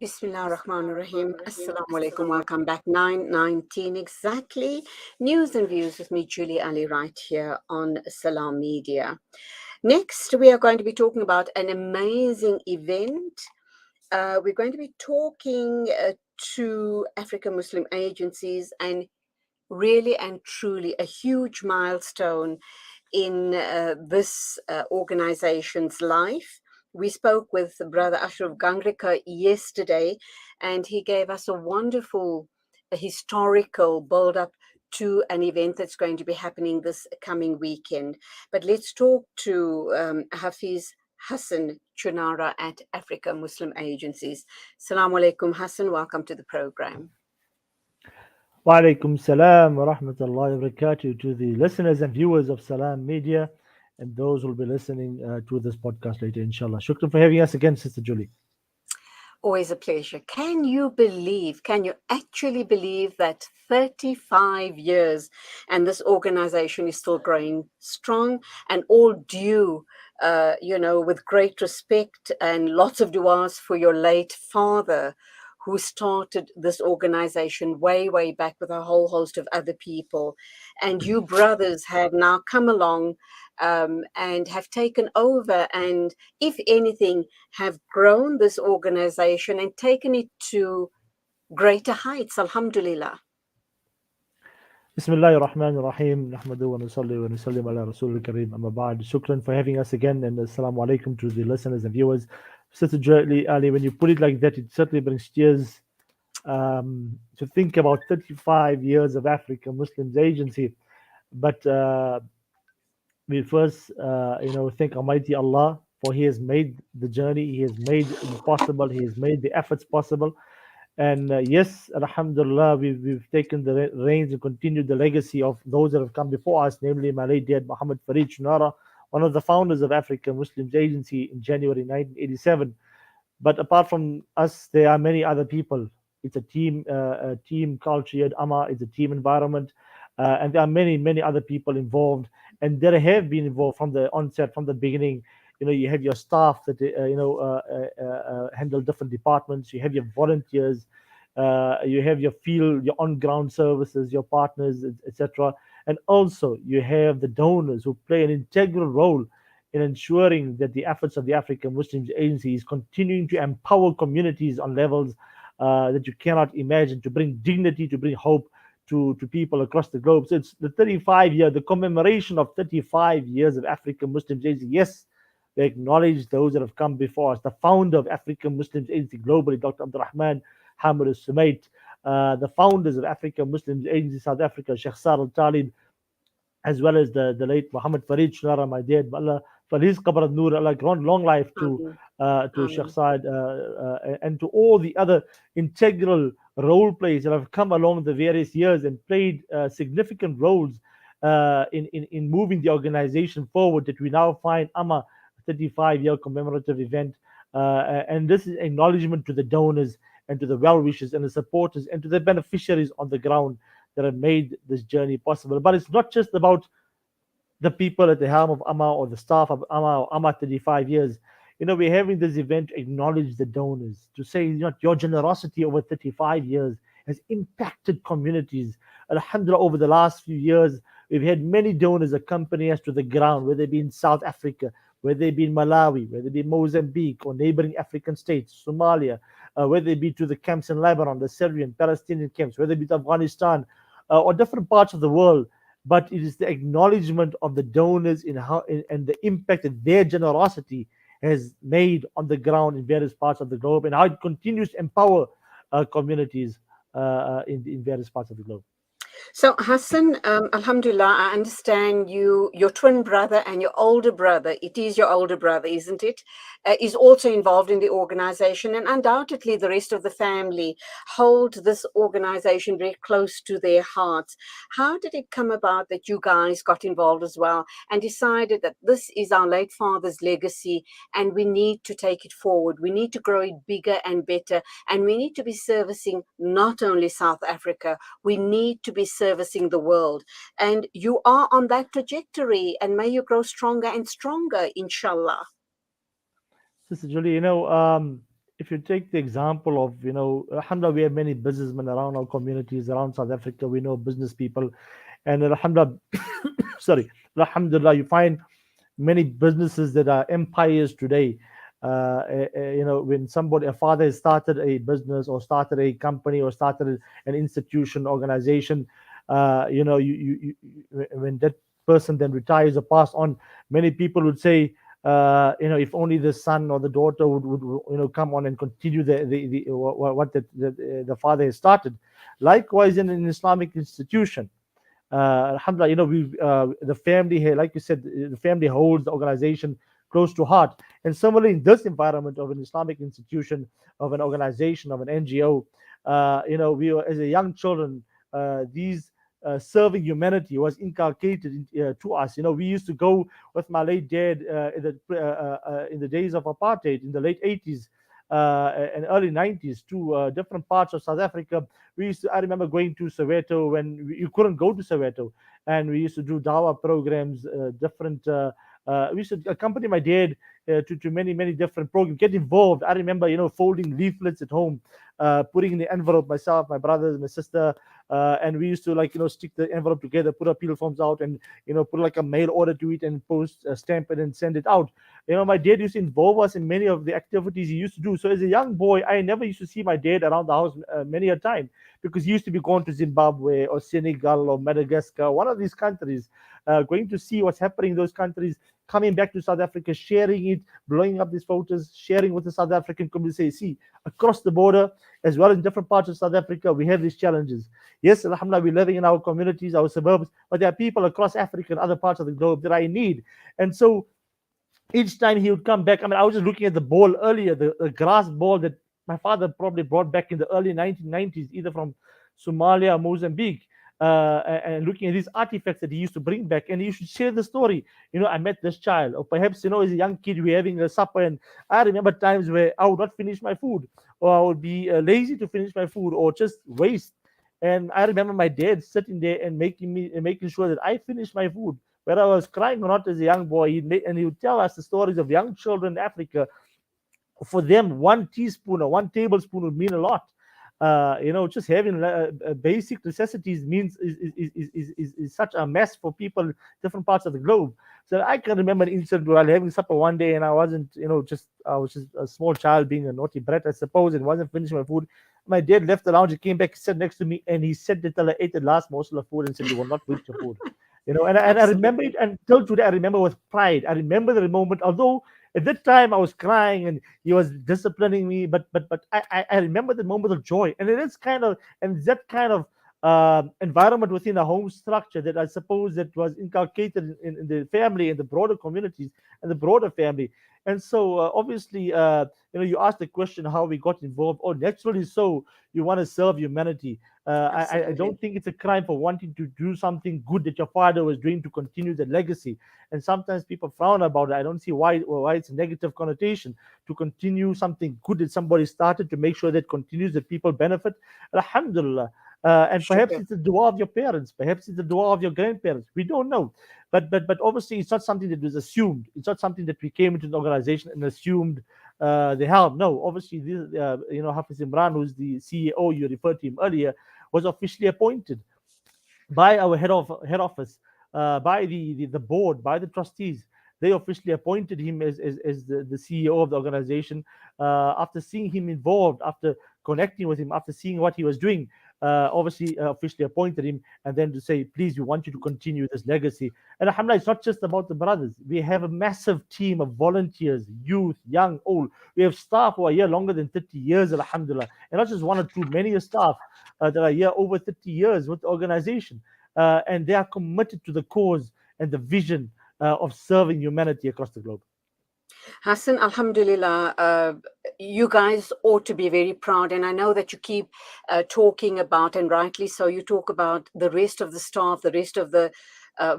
Bismillah ar-Rahman ar-Rahim. Assalamu alaikum. Welcome back. 9:19 exactly. News and views with me, Julie Ali, right here on Salam Media. Next, we are going to be talking about an amazing event. We're going to be talking to African Muslim agencies and really and truly a huge milestone in this organization's life. We spoke with Brother Ashraf Gangrika yesterday, and he gave us a wonderful historical build up to an event that's going to be happening this coming weekend. But let's talk to Hafiz Hassan Choonara at Africa Muslim Agencies. Assalamu alaikum, Hassan. Welcome to the program. Wa alaikum salam wa rahmatullahi wa barakatuh to the listeners and viewers of Salam Media and those who will be listening to this podcast later, inshallah. Shukran for having us again, Sister Julie. Always a pleasure. Can you actually believe that 35 years and this organization is still growing strong and all due, with great respect and lots of du'as for your late father who started this organization way, way back with a whole host of other people. And you brothers have now come along and have taken over and, if anything, have grown this organization and taken it to greater heights. Alhamdulillah. Bismillah ar-Rahman ar-Rahim. Nahmadu wa nusalli wa nusallim ala Rasul al-Kareem. Amma ba'd. Shukran for having us again and assalamu alaikum to the listeners and viewers. Sister Julie Ali, when you put it like that, it certainly brings tears to think about 35 years of African Muslims Agency. But we first, thank Almighty Allah for He has made the journey, He has made it possible, He has made the efforts possible. And yes, Alhamdulillah, we've taken the reins and continued the legacy of those that have come before us, namely my late dad, Muhammad Farid Choonara, one of the founders of African Muslims Agency in January 1987. But apart from us, there are many other people. It's a team culture at AMA. It's a team environment, and there are many, many other people involved, and there have been involved from the onset, from the beginning. You have your staff that handle different departments. You have your volunteers. You have your field, your on-ground services, your partners, etc. And also you have the donors who play an integral role in ensuring that the efforts of the African Muslims Agency is continuing to empower communities on levels that you cannot imagine, to bring dignity, to bring hope to people across the globe. So it's the commemoration of 35 years of African Muslims Agency. Yes, we acknowledge those that have come before us. The founder of African Muslims Agency globally, Dr. Abdurrahman Hamid al-Sumait, the founders of African Muslims Agency South Africa, Sheikh Sar al-Talib, as well as the late Muhammad Farid Choonara, my dad. Allah for his qabr al-Noor, Allah grant long life Amen. to Sheikh Amen. Saad and to all the other integral role players that have come along the various years and played significant roles in moving the organization forward, that we now find AMA 35-year commemorative event. And this is acknowledgement to the donors and to the well wishers and the supporters and to the beneficiaries on the ground that have made this journey possible. But it's not just about the people at the helm of AMA or the staff of AMA or AMA 35 years. We're having this event to acknowledge the donors, to say, your generosity over 35 years has impacted communities. Alhamdulillah, over the last few years, we've had many donors accompany us to the ground, whether they be in South Africa, whether they be in Malawi, whether they be Mozambique or neighboring African states, Somalia, whether they be to the camps in Lebanon, the Syrian, Palestinian camps, whether it be to Afghanistan, or different parts of the world. But it is the acknowledgement of the donors and the impact that their generosity has made on the ground in various parts of the globe, and how it continues to empower communities in various parts of the globe. So, Hassan, Alhamdulillah, I understand your twin brother and your older brother, it is your older brother, isn't it? Is also involved in the organization, and undoubtedly the rest of the family hold this organization very close to their hearts. How did it come about that you guys got involved as well and decided that this is our late father's legacy and we need to take it forward? We need to grow it bigger and better, and we need to be servicing not only South Africa, we need to be servicing the world. And you are on that trajectory, and may you grow stronger and stronger, inshallah. Sister Julie, if you take the example of, alhamdulillah, we have many businessmen around our communities, around South Africa. We know business people. And alhamdulillah, sorry, alhamdulillah, you find many businesses that are empires today. When a father has started a business or started a company or started an institution, organization, when that person then retires or pass on, many people would say, if only the son or the daughter would come on and continue what the father has started. Likewise, in an Islamic institution, alhamdulillah, the family here, like you said, the family holds the organization close to heart. And similarly, in this environment of an Islamic institution, of an organization, of an NGO, we were, as a young children, these serving humanity was inculcated to us. We used to go with my late dad in the days of apartheid in the late 80s and early 90s to different parts of South Africa. I remember going to Soweto when you couldn't go to Soweto, and we used to do dawah programs, different. We used to accompany my dad to many many different programs, get involved. I remember, folding leaflets at home, putting in the envelope, myself, my brothers, my sister, and we used to, like, stick the envelope together, put our appeal forms out, and put like a mail order to it and post, stamp it and send it out. My dad used to involve us in many of the activities he used to do. So as a young boy, I never used to see my dad around the house many a time, because he used to be going to Zimbabwe or Senegal or Madagascar, one of these countries, going to see what's happening in those countries, coming back to South Africa, sharing it, blowing up these photos, sharing with the South African community. Say, see, across the border, as well as in different parts of South Africa, we have these challenges. Yes, alhamdulillah, we're living in our communities, our suburbs, but there are people across Africa and other parts of the globe that are in need. And so each time he would come back, I mean, I was just looking at the ball earlier, the grass ball that my father probably brought back in the early 1990s, either from Somalia or Mozambique, and looking at these artifacts that he used to bring back. And you should share the story. I met this child, or perhaps, as a young kid, we're having a supper, and I remember times where I would not finish my food, or I would be lazy to finish my food, or just waste. And I remember my dad sitting there and making sure that I finished my food, whether I was crying or not as a young boy. And he would tell us the stories of young children in Africa. For them, one teaspoon or one tablespoon would mean a lot. Just having basic necessities means is such a mess for people in different parts of the globe. So I can remember an incident where I was having supper one day, and I wasn't, I was just a small child being a naughty brat, I suppose, and wasn't finishing my food. My dad left the lounge, he came back, sat next to me, and he said that till I ate the last morsel of food and said, "You will not waste your food." And I remember it, Absolutely. and till today I remember with pride. I remember the moment, although at that time I was crying and he was disciplining me, but I remember the moment of joy. And it is kind of, and that kind of environment within a home structure that I suppose that was inculcated in the family and the broader communities and the broader family. And so obviously, you asked the question how we got involved. Oh, naturally, so you want to serve humanity. I Absolutely. don't think it's a crime for wanting to do something good that your father was doing to continue the legacy. And sometimes people frown about it. I don't see why it's a negative connotation to continue something good that somebody started, to make sure that continues, that people benefit. Alhamdulillah. And perhaps Shukr. it's the dua of your parents, perhaps it's the dua of your grandparents. We don't know, but obviously it's not something that was assumed. It's not something that we came into an organization and assumed the help. No, obviously this, Hafiz Imran, who's the CEO, you referred to him earlier, was officially appointed by our head office, by the board, by the trustees. They officially appointed him as the CEO of the organization. After seeing him involved, after connecting with him, after seeing what he was doing, obviously officially appointed him, and then to say, please, we want you to continue this legacy. And alhamdulillah, it's not just about the brothers. We have a massive team of volunteers, youth, young, old. We have staff who are here longer than 30 years, alhamdulillah, and not just one or two, many staff that are here over 30 years with the organization. And they are committed to the cause and the vision of serving humanity across the globe. Hassan, Alhamdulillah, you guys ought to be very proud. And I know that you keep talking about, and rightly so, you talk about the rest of the staff, the rest of the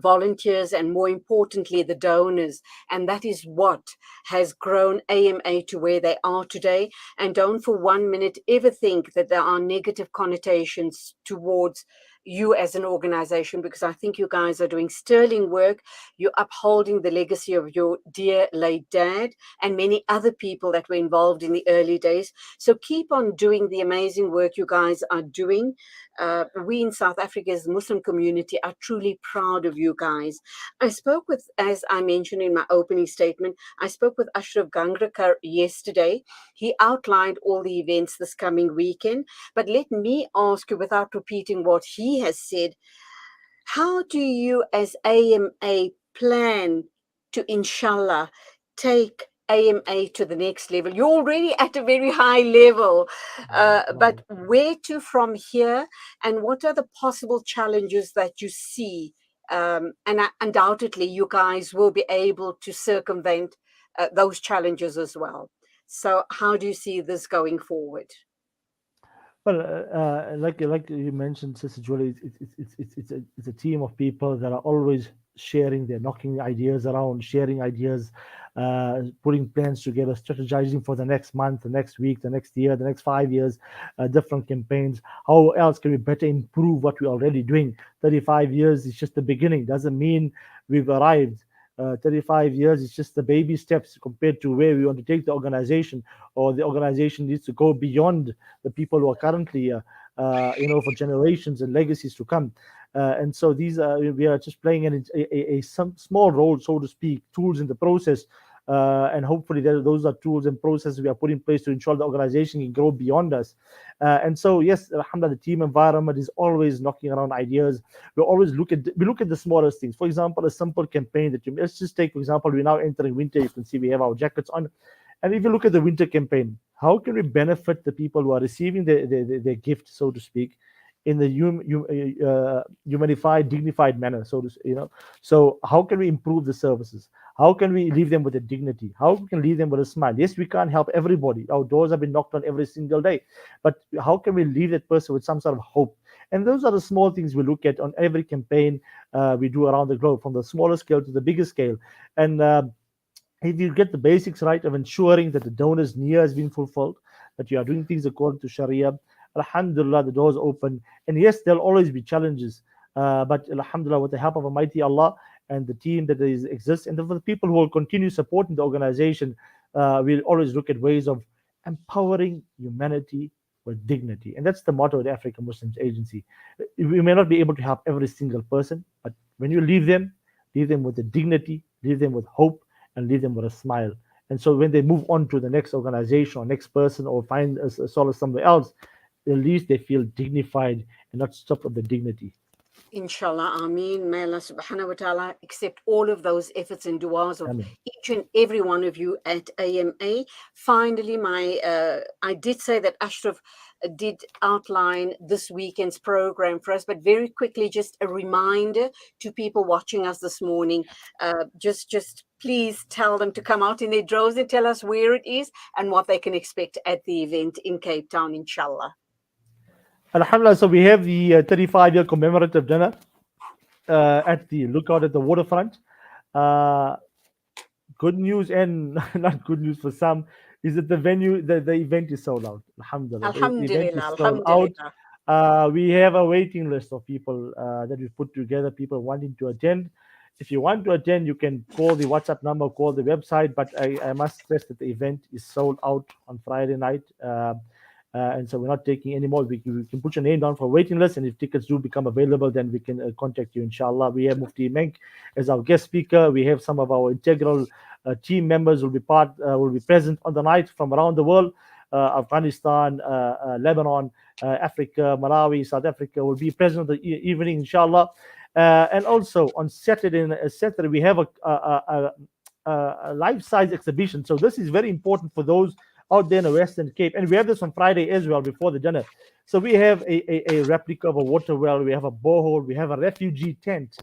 volunteers, and more importantly, the donors. And that is what has grown AMA to where they are today. And don't for one minute ever think that there are negative connotations towards you as an organization, because I think you guys are doing sterling work. You're upholding the legacy of your dear late dad and many other people that were involved in the early days. So keep on doing the amazing work you guys are doing. We in South Africa's Muslim community are truly proud of you guys. I spoke with, as I mentioned in my opening statement, I spoke with Ashraf Gangrakar yesterday. He outlined all the events this coming weekend. But let me ask you, without repeating what he has said, how do you, as AMA, plan to, inshallah, take AMA to the next level? You're already at a very high level, but where to from here, and what are the possible challenges that you see? Undoubtedly, you guys will be able to circumvent those challenges as well. So, how do you see this going forward? Well, like you mentioned, Sister Julie, it's a team of people that are always sharing. They're knocking ideas around, sharing ideas, putting plans together, strategizing for the next month, the next week, the next year, the next 5 years, different campaigns. How else can we better improve what we're already doing? 35 years is just the beginning. Doesn't mean we've arrived. 35 years is just the baby steps compared to where we want to take the organization, or the organization needs to go beyond the people who are currently, for generations and legacies to come. And so these are, we are just playing some small role, so to speak, tools in the process. And hopefully those are tools and processes we are putting in place to ensure the organization can grow beyond us. And so, yes, alhamdulillah, the team environment is always knocking around ideas. We look at the smallest things. For example, a simple campaign let's just take, for example, we're now entering winter. You can see we have our jackets on. And if you look at the winter campaign, how can we benefit the people who are receiving their gift, so to speak, in the humanified, dignified manner? So how can we improve the services? How can we leave them with a dignity? How we can leave them with a smile? Yes, we can't help everybody. Our doors have been knocked on every single day, but how can we leave that person with some sort of hope? And those are the small things we look at on every campaign we do around the globe, from the smaller scale to the bigger scale. And if you get the basics right of ensuring that the donor's niyyah has been fulfilled, that you are doing things according to Sharia, Alhamdulillah, the doors open. And yes, there'll always be challenges, but Alhamdulillah, with the help of Almighty Allah and the team that exists, and for the people who will continue supporting the organization, we'll always look at ways of empowering humanity with dignity. And that's the motto of the African Muslims Agency. We may not be able to help every single person, but when you leave them with the dignity, leave them with hope, and leave them with a smile. And so when they move on to the next organization or next person, or find a solace somewhere else, at least they feel dignified and not stripped of the dignity. Inshallah, Ameen. May Allah subhanahu wa ta'ala accept all of those efforts and du'as of Amen. each and every one of you at AMA. Finally, I did say that Ashraf did outline this weekend's program for us, but very quickly, just a reminder to people watching us this morning. Just please tell them to come out in their droves and tell us where it is and what they can expect at the event in Cape Town, inshallah. Alhamdulillah, so we have the 35-year commemorative dinner at the Lookout at the waterfront. Uh, Good news and not good news for some is that the event is sold out. Alhamdulillah, the event Alhamdulillah, is sold out. Alhamdulillah. We have a waiting list of people that we put together, people wanting to attend. If you want to attend, you can call the WhatsApp number, call the website. But I must stress that the event is sold out on Friday night. And so we're not taking any more. We can put your name down for a waiting list, and if tickets do become available, then we can contact you, inshallah. We have Mufti Menk as our guest speaker. We have some of our integral team members will be present on the night from around the world. Afghanistan, Lebanon, Africa, Malawi, South Africa will be present on the evening, inshallah. And also on Saturday we have a life-size exhibition. So this is very important for those out there in the Western Cape. And we have this on Friday as well before the dinner. So we have a replica of a water well, we have a borehole, we have a refugee tent.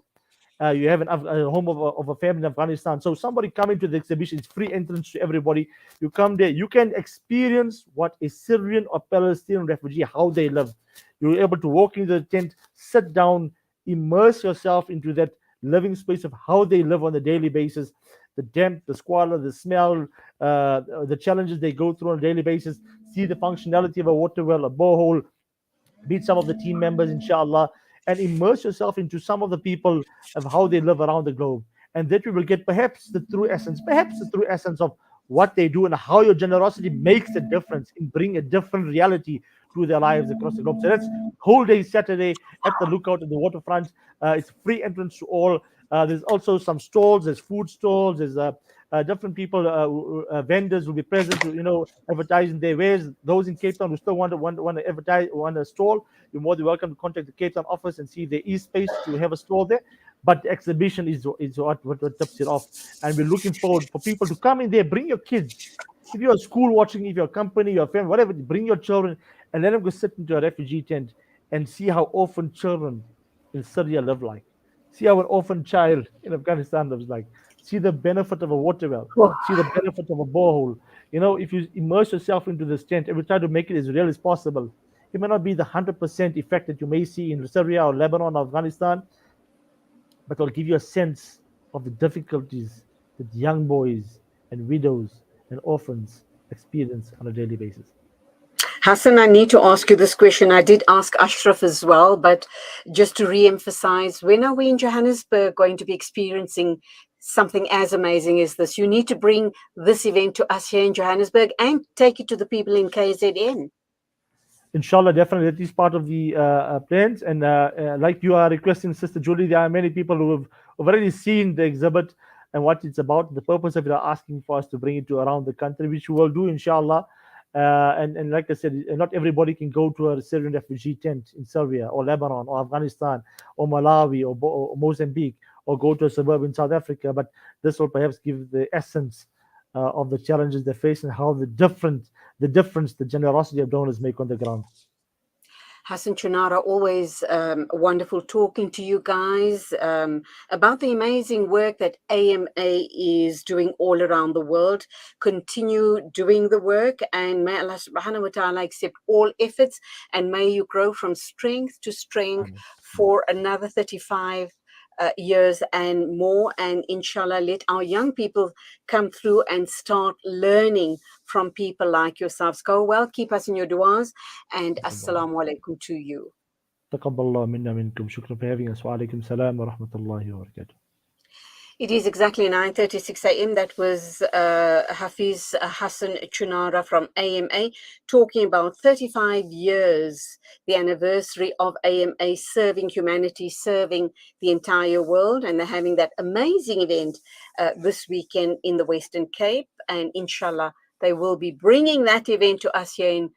You have a home of a family in Afghanistan. So somebody coming to the exhibition, it's free entrance to everybody. You come there, you can experience what a Syrian or Palestinian refugee, how they live. You're able to walk into the tent, sit down, immerse yourself into that living space of how they live on a daily basis. The damp, the squalor, the smell, the challenges they go through on a daily basis. See the functionality of a water well, a borehole, meet some of the team members, inshallah. and immerse yourself into some of the people of how they live around the globe. And that you will get perhaps the true essence of what they do and how your generosity makes a difference in bringing a different reality to their lives across the globe. So that's whole day Saturday at the Lookout at the waterfront. It's free entrance to all. There's also some stalls. There's food stalls. There's different people, vendors will be present to advertising their wares. Those in Cape Town who still want to advertise, want a stall, you're more than welcome to contact the Cape Town office and see if there is space to have a stall there. But the exhibition is what tips it off, and we're looking forward for people to come in there. Bring your kids. If you're a school watching, if you're a company, your family, whatever, bring your children and let them go sit into a refugee tent and see how orphan children in Syria live like. See how an orphan child in Afghanistan lives like. See the benefit of a water well. Oh, See the benefit of a borehole. If you immerse yourself into this tent and we try to make it as real as possible, it may not be the 100% effect that you may see in Syria or Lebanon or Afghanistan, but it'll give you a sense of the difficulties that young boys and widows and orphans experience on a daily basis. Hassan, I need to ask you this question. I did ask Ashraf as well, but just to re-emphasize, when are we in Johannesburg going to be experiencing something as amazing as this? You need to bring this event to us here in Johannesburg and take it to the people in KZN. Inshallah, definitely that is part of the plans. And like you are requesting, Sister Julie, there are many people who have already seen the exhibit and what it's about. The purpose of it are asking for us to bring it to around the country, which we will do, inshallah. And like I said, not everybody can go to a Syrian refugee tent in Syria or Lebanon or Afghanistan or Malawi or Mozambique or go to a suburb in South Africa. But this will perhaps give the essence of the challenges they face and how the generosity of donors make on the ground. Hassan Choonara, always wonderful talking to you guys about the amazing work that AMA is doing all around the world. Continue doing the work, and may Allah subhanahu wa ta'ala accept all efforts, and may you grow from strength to strength Amen. for another 35 years and more. And inshallah, let our young people come through and start learning from people like yourselves. Go well, keep us in your du'as, and assalamu alaikum to you. تقبل الله منا منكم. شكرا for having us. وعليكم السلام ورحمة الله وبركاته. It is exactly 9:36 a.m. That was Hafiz Hassan Choonara from AMA talking about 35 years, the anniversary of AMA serving humanity, serving the entire world. And they're having that amazing event this weekend in the Western Cape. And inshallah, they will be bringing that event to us here in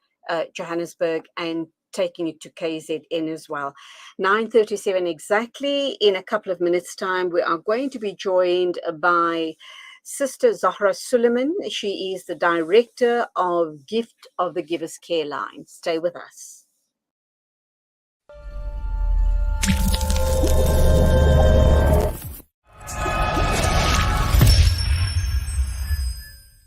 Johannesburg and taking it to KZN as well. 9:37 exactly. In a couple of minutes' time, we are going to be joined by Sister Zahra Suleiman. She is the director of Gift of the Givers Care Line. Stay with us.